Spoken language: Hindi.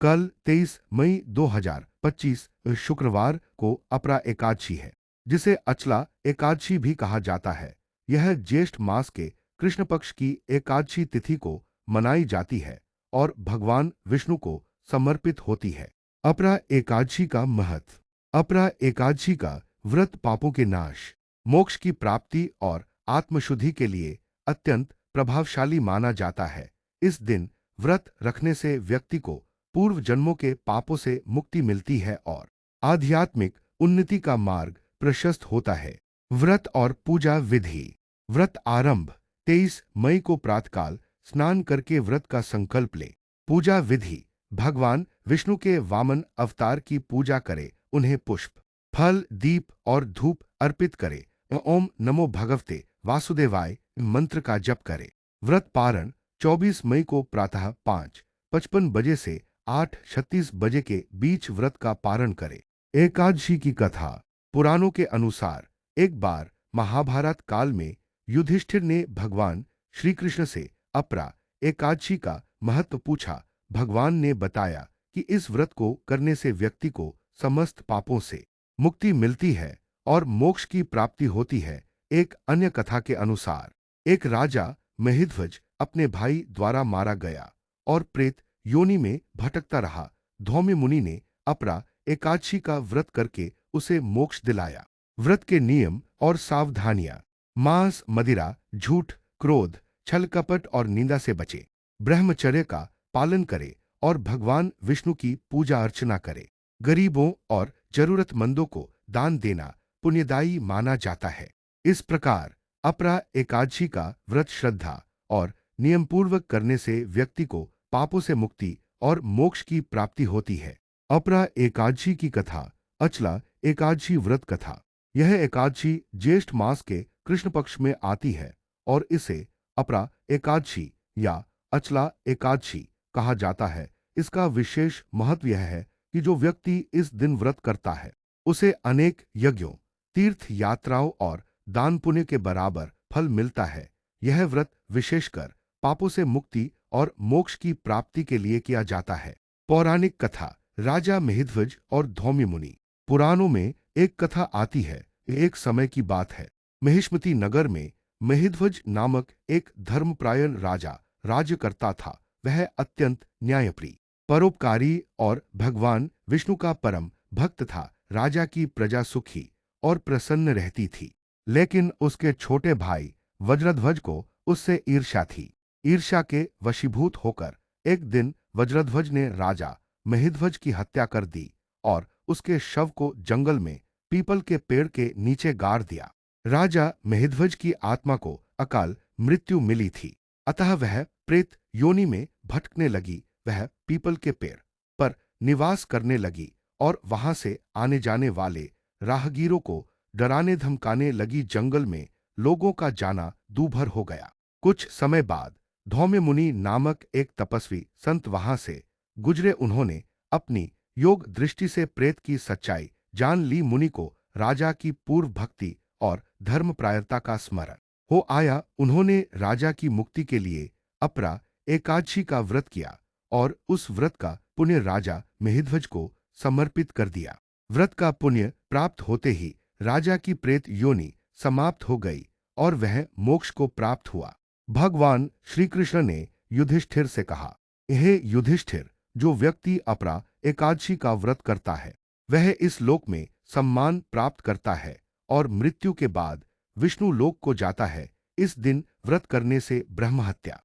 कल 23 मई 2025 शुक्रवार को अपरा एकादशी है, जिसे अचला एकादशी भी कहा जाता है। यह ज्येष्ठ मास के कृष्ण पक्ष की एकादशी तिथि को मनाई जाती है और भगवान विष्णु को समर्पित होती है। अपरा एकादशी का महत्व। अपरा एकादशी का व्रत पापों के नाश, मोक्ष की प्राप्ति और आत्मशुद्धि के लिए अत्यंत प्रभावशाली माना जाता है। इस दिन व्रत रखने से व्यक्ति को पूर्व जन्मों के पापों से मुक्ति मिलती है और आध्यात्मिक उन्नति का मार्ग प्रशस्त होता है। व्रत और पूजा विधि। व्रत आरंभ 23 मई को प्रातःकाल स्नान करके व्रत का संकल्प ले। पूजा विधि। भगवान विष्णु के वामन अवतार की पूजा करे, उन्हें पुष्प, फल, दीप और धूप अर्पित करे। ओम नमो भगवते वासुदेवाय मंत्र का जप करे। व्रत पारण 24 मई को प्रातः 5:55 बजे से 8:36 बजे के बीच व्रत का पारण करे। एकादशी की कथा। पुराणों के अनुसार एक बार महाभारत काल में युधिष्ठिर ने भगवान श्री कृष्ण से अपरा एकादशी का महत्व पूछा। भगवान ने बताया कि इस व्रत को करने से व्यक्ति को समस्त पापों से मुक्ति मिलती है और मोक्ष की प्राप्ति होती है। एक अन्य कथा के अनुसार एक राजा महिध्वज अपने भाई द्वारा मारा गया और प्रेत योनि में भटकता रहा। धौम्य मुनि ने अपरा एकादशी का व्रत करके उसे मोक्ष दिलाया। व्रत के नियम और सावधानियां। मांस, मदिरा, झूठ, क्रोध, छल कपट और निंदा से बचे। ब्रह्मचर्य का पालन करे और भगवान विष्णु की पूजा अर्चना करे। गरीबों और जरूरतमंदों को दान देना पुण्यदायी माना जाता है। इस प्रकार अपरा एकादशी का व्रत श्रद्धा और नियमपूर्वक करने से व्यक्ति को पापों से मुक्ति और मोक्ष की प्राप्ति होती है। अपरा एकादशी की कथा। अचला एकादशी व्रत कथा। यह एकादशी ज्येष्ठ मास के कृष्ण पक्ष में आती है और इसे अपरा एकादशी या अचला एकादशी कहा जाता है। इसका विशेष महत्व यह है कि जो व्यक्ति इस दिन व्रत करता है उसे अनेक यज्ञों, तीर्थ यात्राओं और दान पुण्य के बराबर फल मिलता है। यह व्रत विशेषकर पापों से मुक्ति और मोक्ष की प्राप्ति के लिए किया जाता है। पौराणिक कथा। राजा महिध्वज और धौम्य मुनि। पुराणों में एक कथा आती है। एक समय की बात है, महिष्मति नगर में महिध्वज नामक एक धर्मपरायण राजा राज्य करता था। वह अत्यंत न्यायप्रिय, परोपकारी और भगवान विष्णु का परम भक्त था। राजा की प्रजा सुखी और प्रसन्न रहती थी, लेकिन उसके छोटे भाई वज्रध्वज को उससे ईर्ष्या थी। ईर्ष्या के वशीभूत होकर एक दिन वज्रध्वज ने राजा महिध्वज की हत्या कर दी और उसके शव को जंगल में पीपल के पेड़ के नीचे गाड़ दिया। राजा महिध्वज की आत्मा को अकाल मृत्यु मिली थी, अतः वह प्रेत योनि में भटकने लगी। वह पीपल के पेड़ पर निवास करने लगी और वहां से आने जाने वाले राहगीरों को डराने धमकाने लगी। जंगल में लोगों का जाना दूभर हो गया। कुछ समय बाद धौम्य मुनि नामक एक तपस्वी संत वहां से गुजरे। उन्होंने अपनी योग दृष्टि से प्रेत की सच्चाई जान ली। मुनि को राजा की पूर्व भक्ति और धर्मप्रायता का स्मरण हो आया। उन्होंने राजा की मुक्ति के लिए अपरा एकादशी का व्रत किया और उस व्रत का पुण्य राजा महिध्वज को समर्पित कर दिया। व्रत का पुण्य प्राप्त होते ही राजा की प्रेत योनि समाप्त हो गई और वह मोक्ष को प्राप्त हुआ। भगवान श्री कृष्ण ने युधिष्ठिर से कहा, हे युधिष्ठिर, जो व्यक्ति अपरा एकादशी का व्रत करता है वह इस लोक में सम्मान प्राप्त करता है और मृत्यु के बाद विष्णु लोक को जाता है। इस दिन व्रत करने से ब्रह्म हत्या,